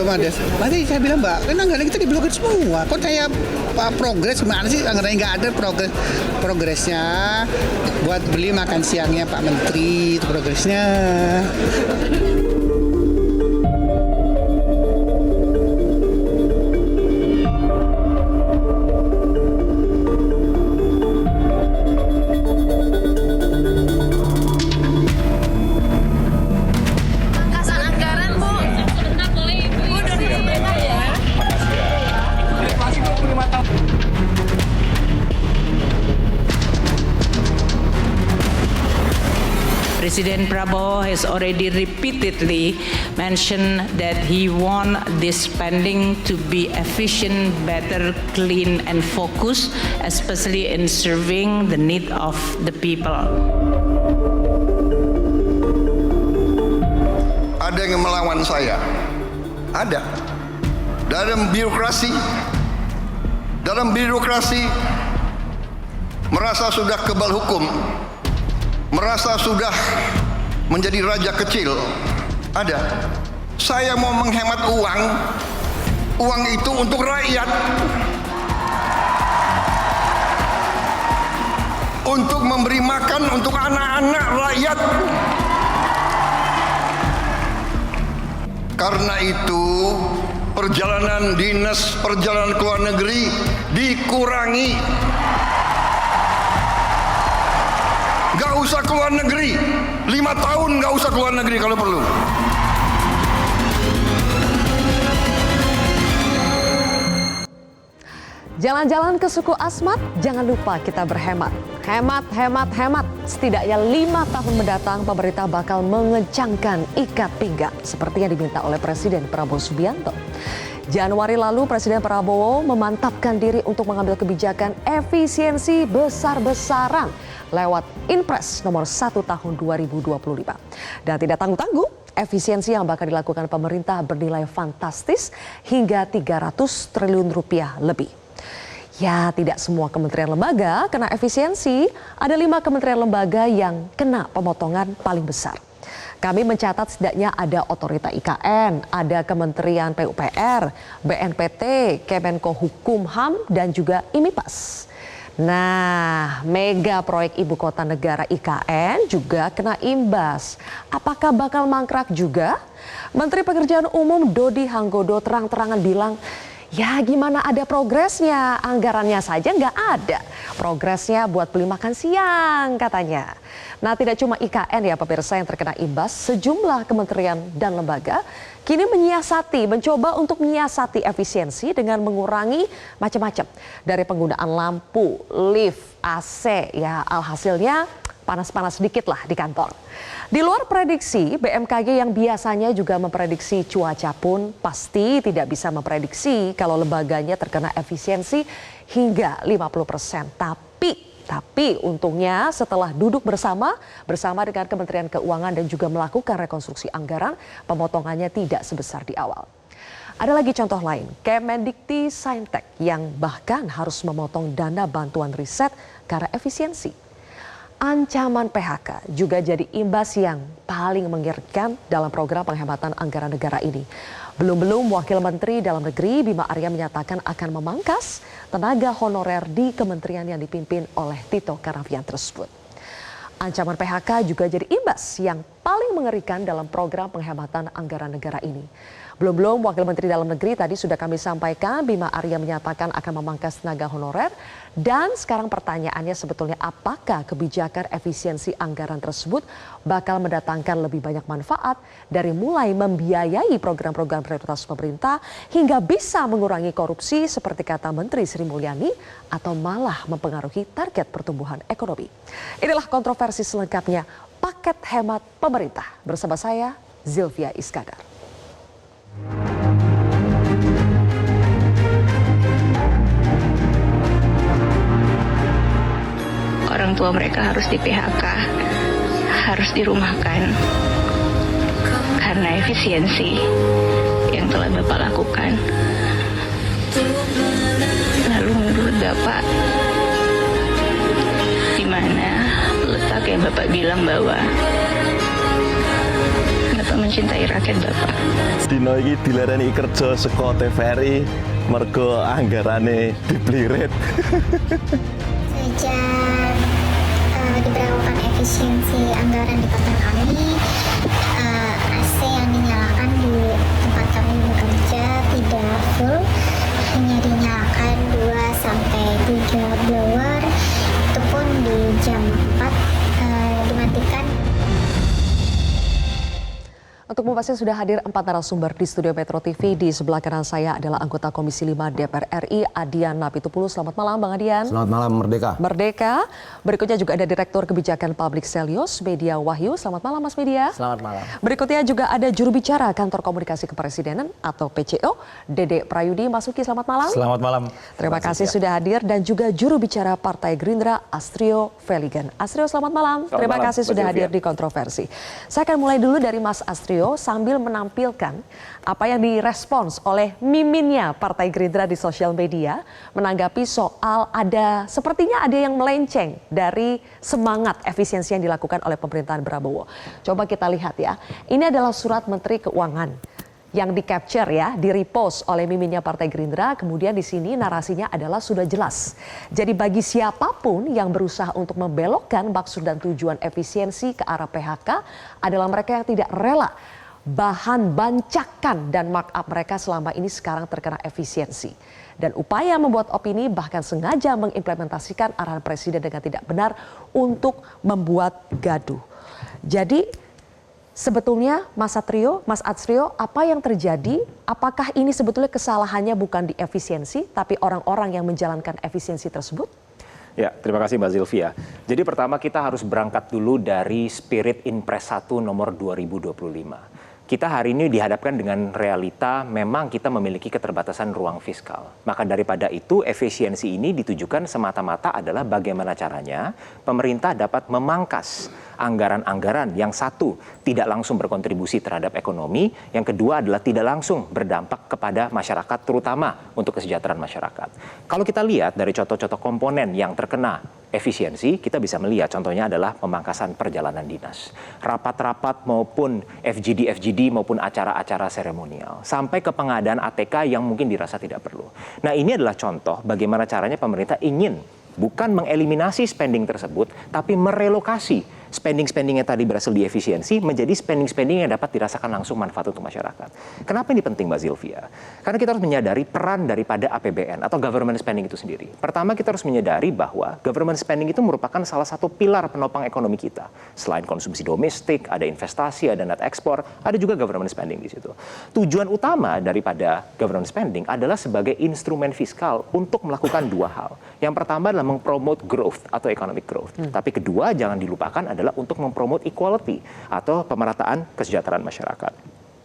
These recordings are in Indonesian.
Mades. Nanti saya bilang, Mbak, kan anggaran kita diblokir semua. Kok saya progres gimana sih? Anggarannya nggak ada progresnya. Buat beli makan siangnya Pak Menteri, itu progresnya. President Prabowo has already repeatedly mentioned that he want this spending to be efficient, better, clean, and focused, especially in serving the need of the people. Ada yang melawan saya, ada. Dalam birokrasi merasa sudah kebal hukum, merasa sudah menjadi raja kecil, ada. Saya mau menghemat uang itu untuk rakyat, untuk memberi makan untuk anak-anak rakyat. Karena itu perjalanan dinas, perjalanan ke luar negeri dikurangi. Gak usah keluar negeri, 5 tahun gak usah keluar negeri kalau perlu. Jalan-jalan ke suku Asmat, jangan lupa kita berhemat. Hemat, hemat, hemat. Setidaknya 5 tahun mendatang pemerintah bakal mengencangkan ikat pinggang seperti yang diminta oleh Presiden Prabowo Subianto. Januari lalu Presiden Prabowo memantapkan diri untuk mengambil kebijakan efisiensi besar-besaran lewat Inpres nomor 1 tahun 2025. Dan tidak tanggung-tanggung, efisiensi yang bakal dilakukan pemerintah bernilai fantastis hingga 300 triliun rupiah lebih. Ya, tidak semua kementerian lembaga kena efisiensi, ada 5 kementerian lembaga yang kena pemotongan paling besar. Kami mencatat setidaknya ada Otorita IKN, ada Kementerian PUPR, BNPT, Kemenko Hukum HAM, dan juga IMIPAS. Nah, mega proyek Ibu Kota Negara IKN juga kena imbas. Apakah bakal mangkrak juga? Menteri Pekerjaan Umum Dodi Hanggodo terang-terangan bilang, ya gimana ada progresnya, anggarannya saja nggak ada. Progresnya buat beli makan siang katanya. Nah, tidak cuma IKN ya pemirsa yang terkena imbas, sejumlah kementerian dan lembaga kini mencoba untuk menyiasati efisiensi dengan mengurangi macam-macam. Dari penggunaan lampu, lift, AC, ya alhasilnya panas-panas sedikit lah di kantor. Di luar prediksi, BMKG yang biasanya juga memprediksi cuaca pun pasti tidak bisa memprediksi kalau lembaganya terkena efisiensi hingga 50%. Tapi untungnya setelah duduk bersama dengan Kementerian Keuangan dan juga melakukan rekonstruksi anggaran, pemotongannya tidak sebesar di awal. Ada lagi contoh lain, Kemendikti Saintek yang bahkan harus memotong dana bantuan riset karena efisiensi. Ancaman PHK juga jadi imbas yang paling mengerikan dalam program penghematan anggaran negara ini. Belum Wakil Menteri Dalam Negeri Bima Arya menyatakan akan memangkas tenaga honorer di kementerian yang dipimpin oleh Tito Karnavian tersebut. Ancaman PHK juga jadi imbas yang paling mengerikan dalam program penghematan anggaran negara ini. Belum Wakil Menteri Dalam Negeri tadi sudah kami sampaikan, Bima Arya menyatakan akan memangkas tenaga honorer. Dan sekarang pertanyaannya sebetulnya apakah kebijakan efisiensi anggaran tersebut bakal mendatangkan lebih banyak manfaat dari mulai membiayai program-program prioritas pemerintah hingga bisa mengurangi korupsi seperti kata Menteri Sri Mulyani atau malah mempengaruhi target pertumbuhan ekonomi. Inilah kontroversi selengkapnya paket hemat pemerintah bersama saya Zilvia Iskandar. Orang tua mereka harus di PHK, harus dirumahkan karena efisiensi yang telah Bapak lakukan. Lalu menurut Bapak, di mana letak yang Bapak bilang bahwa Bapak mencintai rakyat Bapak. Dino iki dilarani kerja saka TVRI mergo anggarane diblirit. Sejak diberlakukan efisiensi anggaran di kota kami, AC yang dinyalakan di tempat kami bekerja tidak full, hanya dinyalakan 2 sampai 3 blower, itu pun di jam 4 dimatikan. Untuk membahasnya sudah hadir 4 narasumber di studio Metro TV. Di sebelah kanan saya adalah anggota Komisi 5 DPR RI, Adian Napitupulu. Selamat malam Bang Adian. Selamat malam Merdeka. Merdeka. Berikutnya juga ada Direktur Kebijakan Publik Selyos, Media Wahyu. Selamat malam Mas Media. Selamat malam. Berikutnya juga ada juru bicara Kantor Komunikasi Kepresidenan atau PCO, Dede Prayudi. Masuki, selamat malam. Selamat malam. Terima kasih sudah hadir, dan juga juru bicara Partai Gerindra, Astrio Veligan. Astrio, selamat malam. Terima kasih sudah hadir di Kontroversi. Saya akan mulai dulu dari Mas Astrio sambil menampilkan apa yang direspons oleh miminnya Partai Gerindra di sosial media menanggapi soal sepertinya ada yang melenceng dari semangat efisiensi yang dilakukan oleh pemerintahan Prabowo. Coba kita lihat ya. Ini adalah surat Menteri Keuangan yang di-capture ya, di-repost oleh miminnya Partai Gerindra. Kemudian di sini narasinya adalah sudah jelas. Jadi bagi siapapun yang berusaha untuk membelokkan maksud dan tujuan efisiensi ke arah PHK adalah mereka yang tidak rela bahan bancakan dan markup mereka selama ini sekarang terkena efisiensi. Dan upaya membuat opini bahkan sengaja mengimplementasikan arahan Presiden dengan tidak benar untuk membuat gaduh. Jadi sebetulnya Mas Astrio, apa yang terjadi? Apakah ini sebetulnya kesalahannya bukan di efisiensi, tapi orang-orang yang menjalankan efisiensi tersebut? Ya, terima kasih Mbak Zilvia. Jadi pertama kita harus berangkat dulu dari spirit Inpres 1 nomor 2025. Kita hari ini dihadapkan dengan realita memang kita memiliki keterbatasan ruang fiskal. Maka daripada itu efisiensi ini ditujukan semata-mata adalah bagaimana caranya pemerintah dapat memangkas anggaran-anggaran yang satu tidak langsung berkontribusi terhadap ekonomi, yang kedua adalah tidak langsung berdampak kepada masyarakat terutama untuk kesejahteraan masyarakat. Kalau kita lihat dari contoh-contoh komponen yang terkena efisiensi, kita bisa melihat contohnya adalah pemangkasan perjalanan dinas, rapat-rapat maupun FGD maupun acara-acara seremonial, sampai ke pengadaan ATK yang mungkin dirasa tidak perlu. Nah, ini adalah contoh bagaimana caranya pemerintah ingin bukan mengeliminasi spending tersebut, tapi merelokasi spending-spending yang tadi berhasil di efisiensi menjadi spending-spending yang dapat dirasakan langsung manfaat untuk masyarakat. Kenapa ini penting Mbak Zilvia? Karena kita harus menyadari peran daripada APBN atau government spending itu sendiri. Pertama, kita harus menyadari bahwa government spending itu merupakan salah satu pilar penopang ekonomi kita. Selain konsumsi domestik, ada investasi, ada net ekspor, ada juga government spending di situ. Tujuan utama daripada government spending adalah sebagai instrumen fiskal untuk melakukan dua hal. Yang pertama adalah mempromote growth atau economic growth. Tapi kedua, jangan dilupakan adalah untuk mempromote equality atau pemerataan kesejahteraan masyarakat.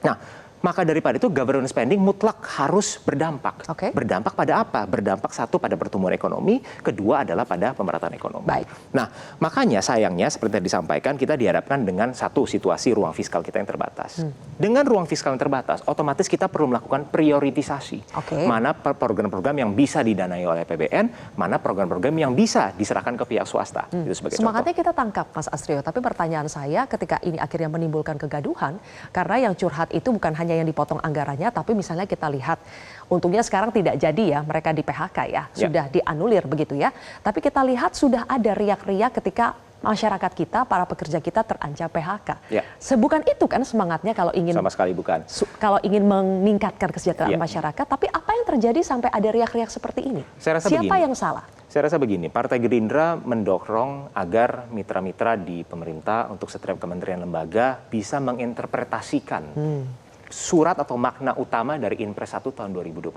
Nah, maka daripada itu government spending mutlak harus berdampak. Berdampak pada apa? Berdampak satu pada pertumbuhan ekonomi, kedua adalah pada pemerataan ekonomi. Baik. Nah, makanya sayangnya seperti yang disampaikan kita dihadapkan dengan satu situasi ruang fiskal kita yang terbatas. Dengan ruang fiskal yang terbatas, otomatis kita perlu melakukan prioritisasi. Mana program-program yang bisa didanai oleh APBN, mana program-program yang bisa diserahkan ke pihak swasta. Itu sebagai Semangatnya contoh. kita tangkap Mas Astrio, tapi pertanyaan saya ketika ini akhirnya menimbulkan kegaduhan, karena yang curhat itu bukan hanya yang dipotong anggarannya, tapi misalnya kita lihat, untungnya sekarang tidak jadi ya, mereka di PHK ya, sudah dianulir begitu ya. Tapi kita lihat sudah ada riak-riak ketika masyarakat kita, para pekerja kita terancam PHK. Bukan itu kan semangatnya kalau ingin sama sekali bukan. Kalau ingin meningkatkan kesejahteraan masyarakat, tapi apa yang terjadi sampai ada riak-riak seperti ini? Saya rasa Siapa begini. yang salah? Saya rasa begini, Partai Gerindra mendorong agar mitra-mitra di pemerintah untuk setiap kementerian lembaga bisa menginterpretasikan surat atau makna utama dari Inpres 1 tahun 2025.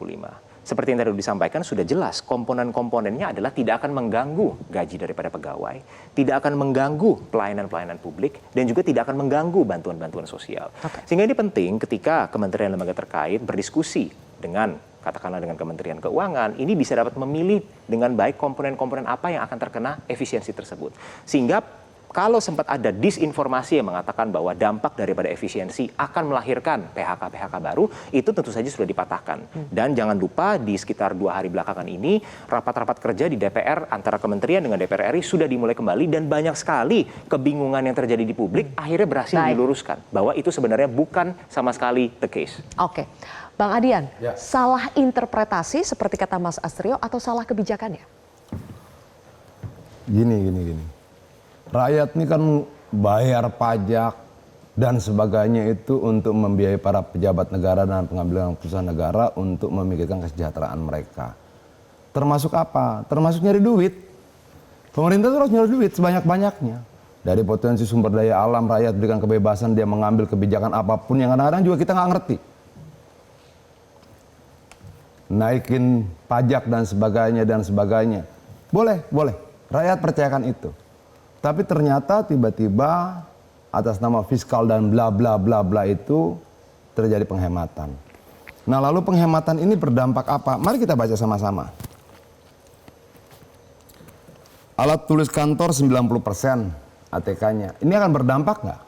Seperti yang tadi disampaikan sudah jelas komponen-komponennya adalah tidak akan mengganggu gaji daripada pegawai, tidak akan mengganggu pelayanan-pelayanan publik, dan juga tidak akan mengganggu bantuan-bantuan sosial. Sehingga ini penting ketika kementerian lembaga terkait berdiskusi dengan katakanlah dengan Kementerian Keuangan, ini bisa dapat memilih dengan baik komponen-komponen apa yang akan terkena efisiensi tersebut. Sehingga Kalau sempat ada disinformasi yang mengatakan bahwa dampak daripada efisiensi akan melahirkan PHK baru, itu tentu saja sudah dipatahkan. Dan jangan lupa di sekitar 2 hari belakangan ini, rapat-rapat kerja di DPR antara kementerian dengan DPR RI sudah dimulai kembali, dan banyak sekali kebingungan yang terjadi di publik akhirnya berhasil diluruskan bahwa itu sebenarnya bukan sama sekali the case. Oke, Bang Adian, salah interpretasi seperti kata Mas Astrio atau salah kebijakannya? Gini. Rakyat ini kan bayar pajak dan sebagainya itu untuk membiayai para pejabat negara dan pengambilan keputusan negara untuk memikirkan kesejahteraan mereka. Termasuk apa? Termasuk nyari duit. Pemerintah terus nyari duit sebanyak-banyaknya. Dari potensi sumber daya alam, rakyat berikan kebebasan dia mengambil kebijakan apapun yang kadang-kadang juga kita nggak ngerti. Naikin pajak dan sebagainya. Boleh. Rakyat percayakan itu. Tapi ternyata tiba-tiba atas nama fiskal dan bla bla bla bla itu terjadi penghematan. Nah, lalu penghematan ini berdampak apa? Mari kita baca sama-sama. Alat tulis kantor 90% ATK-nya. Ini akan berdampak nggak?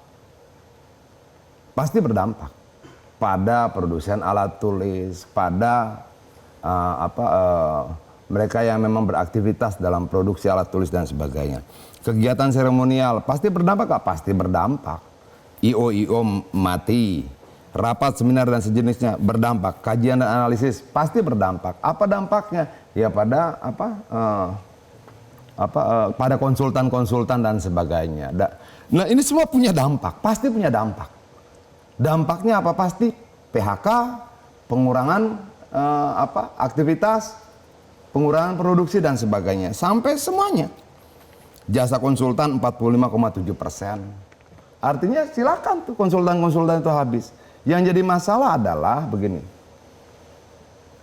Pasti berdampak pada produsen alat tulis, pada mereka yang memang beraktivitas dalam produksi alat tulis dan sebagainya. Kegiatan seremonial pasti berdampak nggak? Pasti berdampak. IO mati. Rapat, seminar dan sejenisnya berdampak. Kajian dan analisis pasti berdampak. Apa dampaknya? Ya pada pada konsultan dan sebagainya. Nah, ini semua punya dampak, pasti punya dampak. Dampaknya apa? Pasti PHK, pengurangan aktivitas, pengurangan produksi dan sebagainya, sampai semuanya. Jasa konsultan 45,7%. Artinya silakan tuh konsultan itu habis. Yang jadi masalah adalah begini.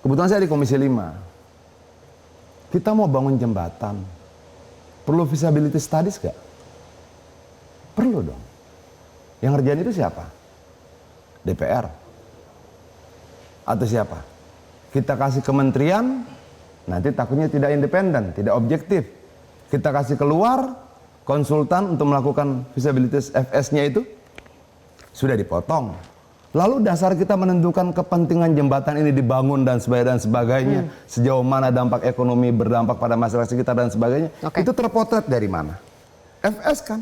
Kebetulan saya di Komisi 5. Kita mau bangun jembatan. Perlu feasibility studies gak? Perlu dong. Yang ngerjain itu siapa? DPR. Atau siapa? Kita kasih kementerian, nanti takutnya tidak independen, tidak objektif. Kita kasih keluar konsultan untuk melakukan feasibility FS-nya itu sudah dipotong. Lalu dasar kita menentukan kepentingan jembatan ini dibangun dan sebagainya, sejauh mana dampak ekonomi berdampak pada masyarakat sekitar dan sebagainya, itu terpotret dari mana? FS kan?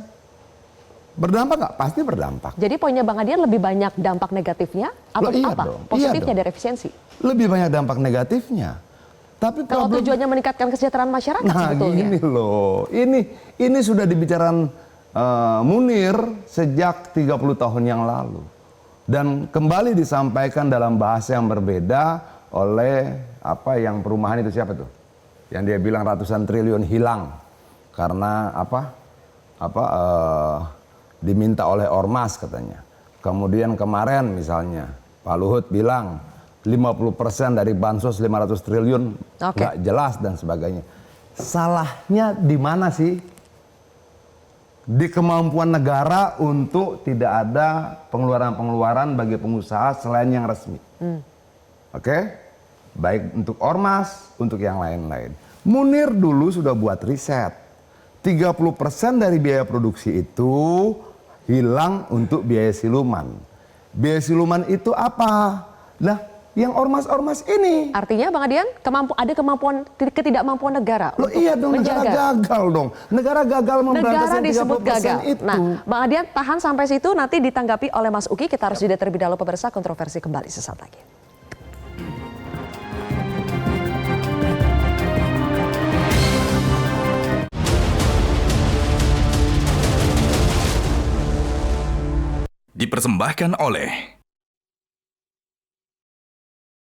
Berdampak nggak? Pasti berdampak. Jadi poinnya Bang Adian lebih banyak dampak negatifnya atau apa? Positifnya dari efisiensi? Lebih banyak dampak negatifnya. Tapi kalau tujuannya meningkatkan kesejahteraan masyarakat sebetulnya. Gini loh, ini sudah dibicarakan Munir sejak 30 tahun yang lalu. Dan kembali disampaikan dalam bahasa yang berbeda oleh yang perumahan itu siapa tuh? Yang dia bilang ratusan triliun hilang karena diminta oleh ormas katanya. Kemudian kemarin misalnya Pak Luhut bilang 50% dari bansos 500 triliun nggak jelas dan sebagainya. Salahnya di mana sih? Di kemampuan negara untuk tidak ada pengeluaran-pengeluaran bagi pengusaha selain yang resmi. Oke? Baik untuk ormas, untuk yang lain-lain. Munir dulu sudah buat riset. 30% dari biaya produksi itu hilang untuk biaya siluman. Biaya siluman itu apa? Nah, yang ormas-ormas ini. Artinya Bang Adian, ada kemampuan ketidakmampuan negara. Loh iya dong, menjaga. negara gagal dong. Negara gagal memberantas yang 30% itu. Nah, Bang Adian tahan sampai situ, nanti ditanggapi oleh Mas Uki. Kita harus jeda terlebih dahulu pemirsa, kontroversi kembali sesaat lagi. Dipersembahkan oleh